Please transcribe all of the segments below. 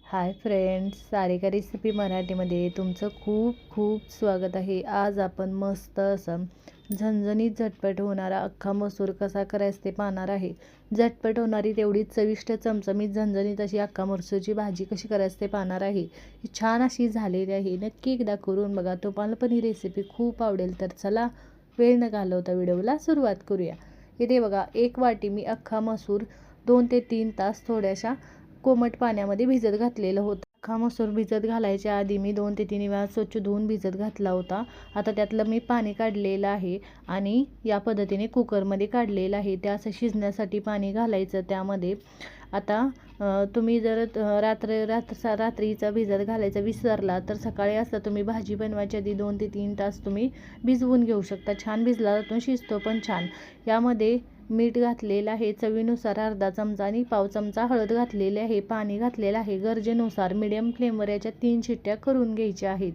Hi friends, Sarika recipe मराठीमध्ये तुमचं खूप खूप स्वागत आहे। आज आपण मस्त असं झणझणीत झटपट होणारा अख्खा मसूर कसा करायचा ते पाहणार आहे। झटपट होणारी तेवढीच चविष्ट चमचमीत झणझणीत अशी अख्खा मसूरची भाजी कशी करायची ते पाहणार आहे। ही छान अशी झालेली आहे, नक्की एकदा करून बघा, तुम्हाला पण ही रेसिपी खूप आवडेल। तर चला वेळ न घालवता व्हिडिओला सुरुवात करूया। इथे बघा, एक वाटी मी अख्खा मसूर 2 ते 3 तास थोड्याशा कोमट पाण्यामध्ये भिजत घातलेलं होतं। अख्खा मसूर भिजत घालायच्या आधी मी 2 ते 3 वेळा स्वच्छ धुवून भिजत घातला होता। आता त्यातलं मी पाणी काढलेलं आहे आणि या पद्धतीने कुकरमध्ये काढलेलं आहे। त्या असं शिजण्यासाठी पाणी घालायचं त्यामध्ये। आता तुम्ही जर रात्रीचा भिजत घालायचा विसरला तर सकाळी असं तुम्ही भाजी बनवायच्या आधी 2 ते 3 तास तुम्ही भिजवून घेऊ शकता। छान भिजला तर शिजतो पण छान। यामध्ये मीठ घातलेलं आहे चवीनुसार अर्धा चमचा आणि पाव चमचा हळद घातलेली आहे, पाणी घातलेलं आहे गरजेनुसार। मीडियम फ्लेमवर याच्या 3 शिट्ट्या करून घ्यायच्या आहेत।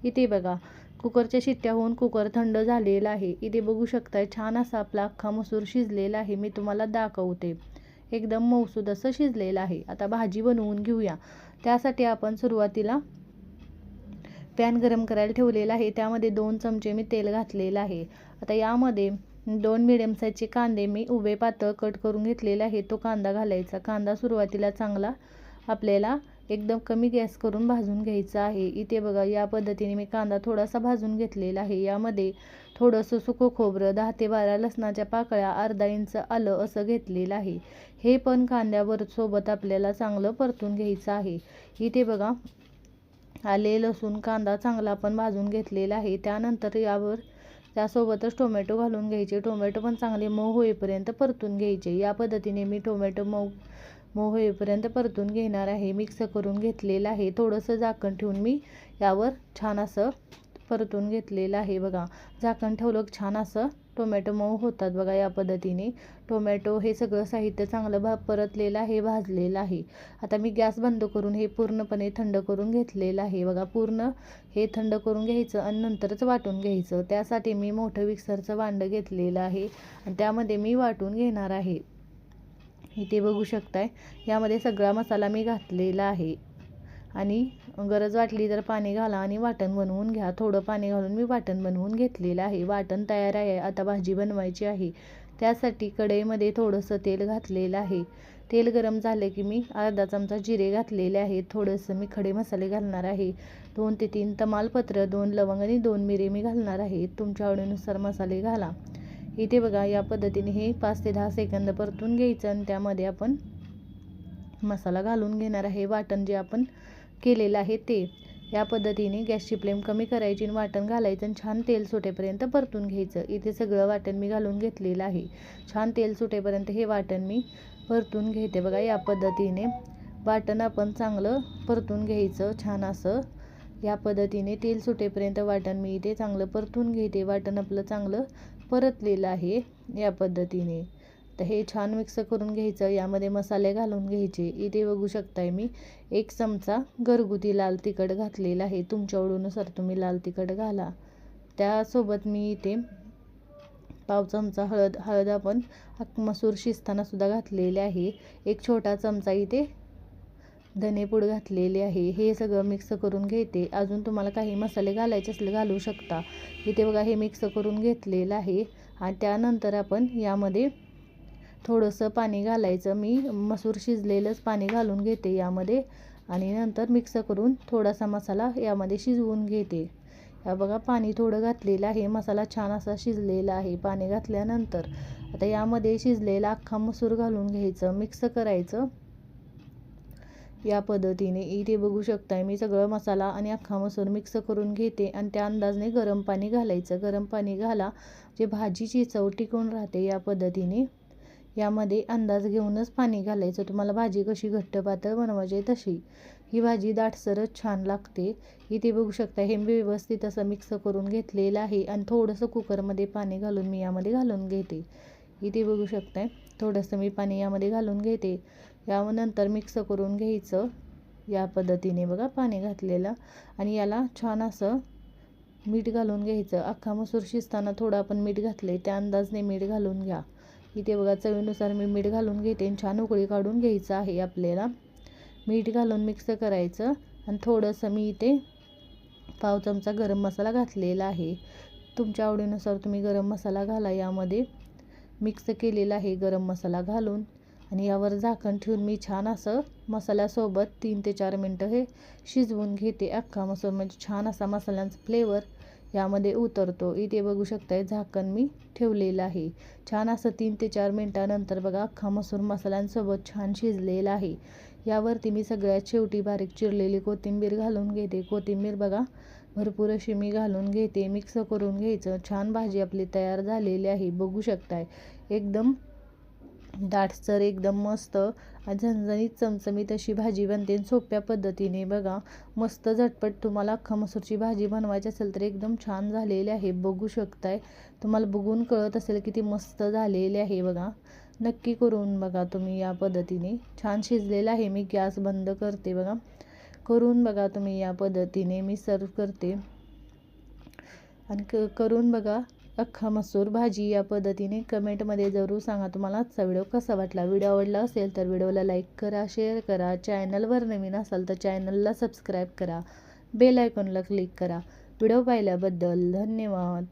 इथे बघा, कुकरच्या शिट्ट्या होऊन कुकर थंड झालेला आहे। इथे बघू शकताय छान असा आपला अख्खा मसूर शिजलेला आहे। मी तुम्हाला दाखवते, एकदम मऊसूद असं शिजलेलं आहे। आता भाजी बनवून घेऊया। त्यासाठी आपण सुरुवातीला पॅन गरम करायला ठेवलेला आहे, त्यामध्ये 2 चमचे मी तेल घातलेलं आहे। आता यामध्ये 2 मिडियम साईजचे कांदे मी उभे पातळ कट करून घेतलेले आहे, तो कांदा घालायचा। कांदा सुरुवातीला चांगला आपल्याला एकदम कमी गॅस करून भाजून घ्यायचा आहे। इथे बघा, या पद्धतीने मी कांदा थोडासा भाजून घेतलेला आहे। यामध्ये थोडंसं सुकं खोबरं, 10 ते 12 लसणाच्या पाकळ्या, अर्धा इंच आलं असं घेतलेलं आहे। हे पण कांद्यावर सोबत आपल्याला चांगलं परतून घ्यायचं आहे। इथे बघा, आले लसूण कांदा चांगला आपण भाजून घेतलेला आहे। त्यानंतर त्यासोबतच टोमॅटो घालून घ्यायचे। टोमॅटो पण चांगले मऊ होईपर्यंत परतून घ्यायचे। या पद्धतीने मी टोमॅटो मऊ होईपर्यंत परतून घेणार आहे। मिक्स करून घेतलेलं आहे। थोडंसं झाकण ठेवून मी यावर छान असं परतून घेतलेलं आहे। बघा, झाकण ठेवलं छान असं टोमॅटो मऊ होतात बघा। या पद्धतीने टोमॅटो हे सगळं साहित्य चांगलं परतलेलं आहे, भाजलेलं आहे। आता मी गॅस बंद करून हे पूर्णपणे थंड करून घेतलेलं आहे। बघा, पूर्ण हे थंड करून घ्यायचं आणि नंतरच वाटून घ्यायचं। त्यासाठी मी मोठं मिक्सरचं भांडं घेतलेलं आहे आणि त्यामध्ये मी वाटून घेणार आहे। इथे बघू शकताय, यामध्ये सगळा मसाला मी घातलेला आहे आणि गरज वाटली तर पाणी घाला आणि वाटण बनवून घ्या। थोडं पाणी घालून मी वाटण बनवून घेतलेलं आहे। वाटण तयार आहे। आता भाजी बनवायची आहे। त्यासाठी कढईमध्ये थोडंसं तेल घातलेलं आहे। तेल गरम झाले की मी अर्धा चमचा जिरे घातलेले आहे। थोडंसं मी खडे मसाले घालणार आहे। 2 ते 3 तमालपत्र, 2 लवंग आणि 2 मिरी मी घालणार आहे। तुमच्या आवडीनुसार मसाले घाला। इथे बघा, या पद्धतीने हे 5 ते 10 सेकंद परतून घ्यायचं आणि त्यामध्ये आपण मसाला घालून घेणार आहे। वाटण जे आपण केलेलं आहे ते या पद्धतीने गॅसची फ्लेम कमी करायची आणि वाटण घालायचं आणि छान तेल सुटेपर्यंत परतून घ्यायचं। इथे सगळं वाटण मी घालून घेतलेलं आहे। छान तेल सुटेपर्यंत हे वाटण मी परतून घेते। बघा, या पद्धतीने वाटण आपण चांगलं परतून घ्यायचं छान असं। या पद्धतीने तेल सुटेपर्यंत वाटण मी इथे चांगलं परतून घेते। वाटण आपलं चांगलं परतलेलं आहे या पद्धतीने। तर हे छान मिक्स करून घ्यायचं। यामध्ये मसाले घालून घ्यायचे। इथे बघू शकताय मी 1 चमचा घरगुती लाल तिखट घातलेला आहे। तुमच्या आवडीनुसार तुम्ही लाल तिखट घाला। त्यासोबत मी इथे पाव चमचा हळद आपण मसूर शिजताना सुद्धा घातलेले आहे। 1 छोटा चमचा इथे धनेपूड घातलेले आहे। हे सगळं मिक्स करून घेते। अजून तुम्हाला काही मसाले घालायचे असले घालू शकता। इथे बघा, हे मिक्स करून घेतलेलं आहे आणि त्यानंतर आपण यामध्ये थोडंसं पाणी घालायचं। मी मसूर शिजलेलंच पाणी घालून घेते यामध्ये आणि नंतर मिक्स करून थोडासा मसाला यामध्ये शिजवून घेते। या बघा, पाणी थोडं घातलेलं आहे। मसाला छान असा शिजलेला आहे पाणी घातल्यानंतर। आता यामध्ये शिजलेला अख्खा मसूर घालून घ्यायचं, मिक्स करायचं या पद्धतीने। इथे बघू शकताय मी सगळं मसाला आणि अख्खा मसूर मिक्स करून घेते आणि त्या अंदाजाने गरम पाणी घालायचं। गरम पाणी घाला, जे भाजीची चव टिकून राहते। या पद्धतीने यामध्ये अंदाज घेऊनच पाणी घालायचं। तुम्हाला भाजी कशी घट्ट पातळ बनवायची तशी। ही भाजी दाटसरच छान लागते। इथे बघू शकता, हे मी व्यवस्थित असं मिक्स करून घेतलेलं आहे आणि थोडंसं कुकरमध्ये पाणी घालून मी यामध्ये घालून घेते। इथे बघू शकताय, थोडंसं मी पाणी यामध्ये घालून घेते। यानंतर मिक्स करून घ्यायचं या पद्धतीने। बघा, पाणी घातलेलं आणि याला छान असं मीठ घालून घ्यायचं। अख्खा मसूर शिजताना थोडं आपण मीठ घातले, त्या अंदाजने मीठ घालून घ्या। इथे बघा, चवीनुसार मी मीठ घालून घेते आणि छान उकळी काढून घ्यायचं आहे आपल्याला। मीठ घालून मिक्स करायचं आणि थोडंसं मी इथे पाव चमचा गरम मसाला घातलेला आहे. तुमच्या आवडीनुसार तुम्ही गरम मसाला घाला. यामध्ये मिक्स केलेला आहे गरम मसाला घालून आणि यावर झाकण ठेवून मी छान असं मसाल्यासोबत 3 ते 4 मिनटं हे शिजवून घेते. अख्खा मसूर म्हणजे छान असा मसाल्यांचा फ्लेवर यामध्ये उतरतो. इथे बघू शकताय झाकण मी ठेवलेलं आहे. छान असं 3 ते 4 मिनटानंतर बघा अख्खा मसूर मसाल्यांसोबत छान शिजलेला आहे. यावरती मी सगळ्यात शेवटी बारीक चिरलेली कोथिंबीर घालून घेते. कोथिंबीर बघा भरपूर अशी मी घालून घेते. मिक्स करून घ्यायचं. छान भाजी आपली तयार झालेली आहे. बघू शकताय एकदम दाटसर एकदम मस्त झणझणीत चमचमीत अशी भाजी बनते. सोप्या पद्धतीने बघा मस्त झटपट तुम्हाला अख्खा मसूरची भाजी बनवायची असेल तर एकदम छान झालेली आहे. बघू शकताय तुम्हाला बघून कळत असेल किती मस्त झालेली आहे. बघा नक्की करून बघा तुम्ही या पद्धतीने. छान शिजलेलं आहे. मी गॅस बंद करते. बघा करून बघा तुम्ही या पद्धतीने. मी सर्व करते आणि करून बघा अख्खा मसूर भाजी या पद्धतीने. कमेंटमध्ये जरूर सांगा तुम्हाला आजचा व्हिडिओ कसा वाटला. व्हिडिओ आवडला असेल तर व्हिडिओला लाईक करा, शेअर करा. चॅनलवर नवीन असाल तर चॅनलला सबस्क्राईब करा, बेल आयकॉनला क्लिक करा. व्हिडिओ पाहिल्याबद्दल धन्यवाद.